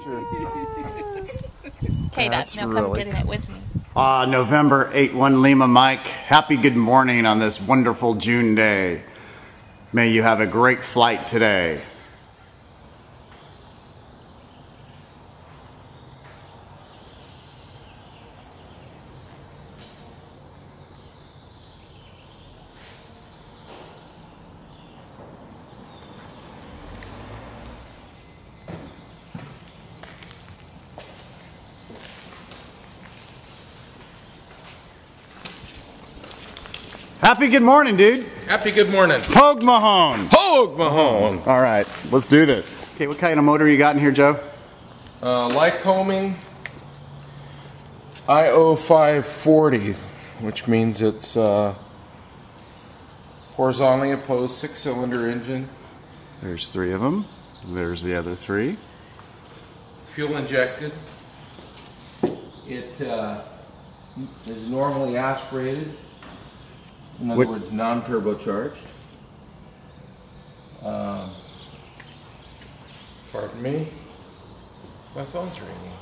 Okay, Dad, now come get in it with me. November 81 Lima Mike, happy good morning on this wonderful June day. May you have a great flight today. Happy good morning, dude. Happy good morning. Hogue Mahone. Hogue Mahone. All right, let's do this. Okay, what kind of motor you got in here, Joe? Lycoming IO540, which means it's horizontally opposed 6-cylinder engine. There's 3 of them. There's the other 3. Fuel injected. It is normally aspirated. In other words, non-turbocharged. Pardon me. My phone's ringing.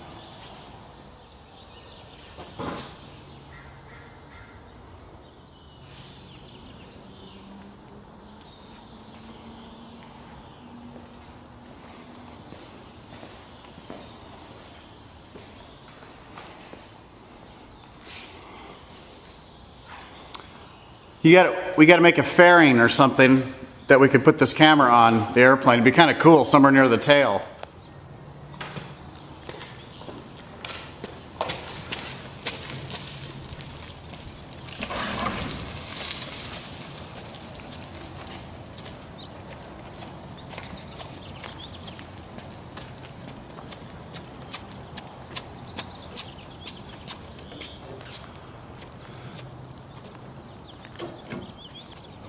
We got to make a fairing or something that we could put this camera on the airplane. It'd be kind of cool somewhere near the tail.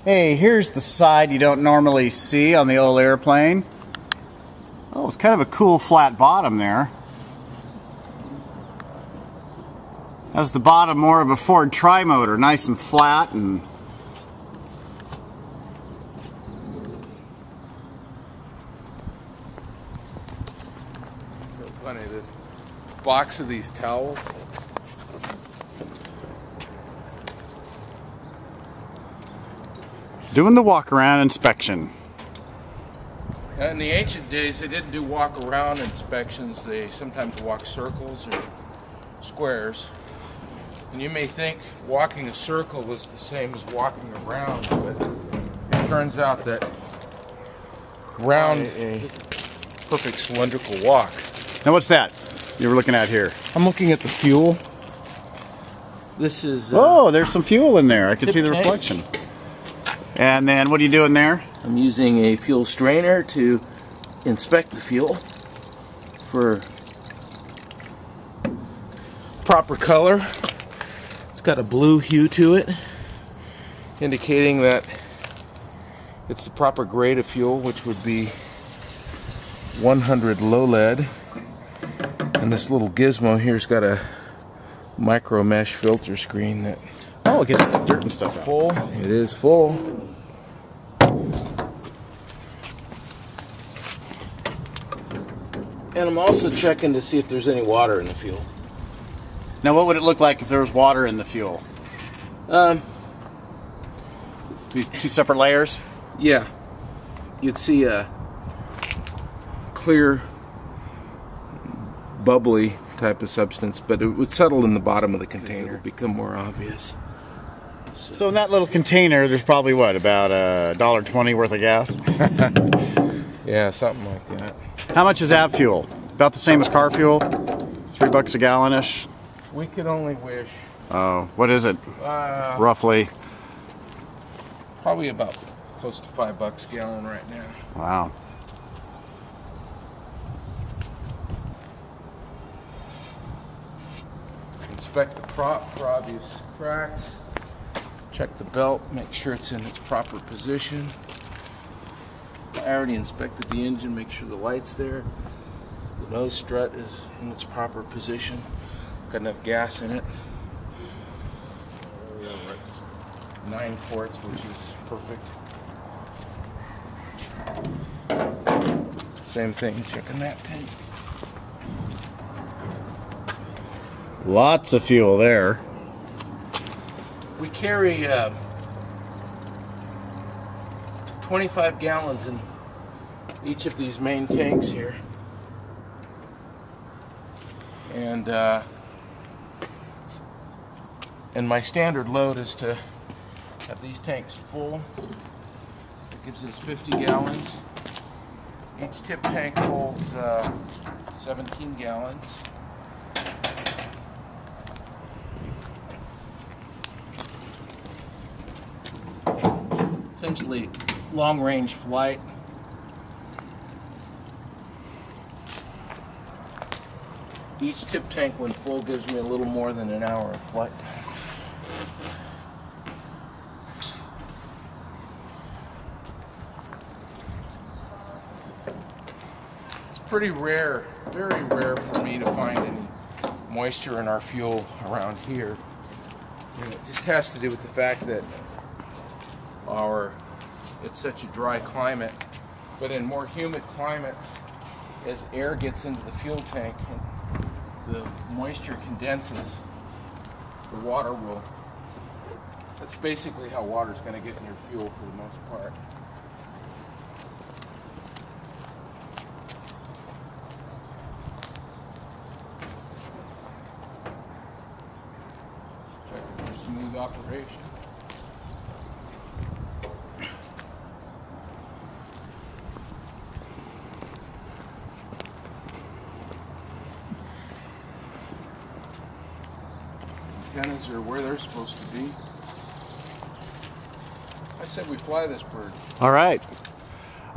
Hey, here's the side you don't normally see on the old airplane. Oh, it's kind of a cool flat bottom there. Has the bottom more of a Ford tri-motor, nice and flat and Funny, the box of these towels. doing the walk-around inspection. In the ancient days, they didn't do walk-around inspections. They sometimes walked circles or squares. And you may think walking a circle was the same as walking around, but it turns out that round is a perfect cylindrical walk. Now what's that you were looking at here? I'm looking at the fuel. This is... oh, there's some fuel in there. I can see the reflection. And then what are you doing there? I'm using a fuel strainer to inspect the fuel for proper color. It's got a blue hue to it, indicating that it's the proper grade of fuel, which would be 100 low lead. And this little gizmo here's got a micro mesh filter screen that... oh, it gets the dirt and stuff out. Full. It is full. and I'm also checking to see if there's any water in the fuel. Now, what would it look like if there was water in the fuel? These 2 separate layers? Yeah. You'd see a clear, bubbly type of substance, but it would settle in the bottom of the container. It would become more obvious. So in that little container, there's probably, what, about $1.20 worth of gas? Yeah, something like that. How much is that fuel? About the same as car fuel? $3 a gallon-ish? We could only wish. Oh, what is it? Roughly? Probably about close to $5 a gallon right now. Wow. Inspect the prop for obvious cracks. Check the belt, make sure it's in its proper position. I already inspected the engine, make sure the light's there. The nose strut is in its proper position. Got enough gas in it. 9 quarts, which is perfect. Same thing, checking that tank. Lots of fuel there. We carry 25 gallons in each of these main tanks here. And my standard load is to have these tanks full. It gives us 50 gallons. Each tip tank holds 17 gallons. Essentially long-range flight. Each tip tank when full gives me a little more than an hour of flight time. It's pretty rare, very rare for me to find any moisture in our fuel around here. And it just has to do with the fact that it's such a dry climate, but in more humid climates, as air gets into the fuel tank and the moisture condenses, the water will, that's basically how water is going to get in your fuel for the most part. Let's check for smooth operation. Antennas are where they're supposed to be. I said we fly this bird. All right.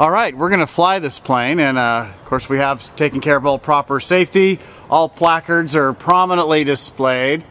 All right, we're going to fly this plane, and of course we have taken care of all proper safety. All placards are prominently displayed.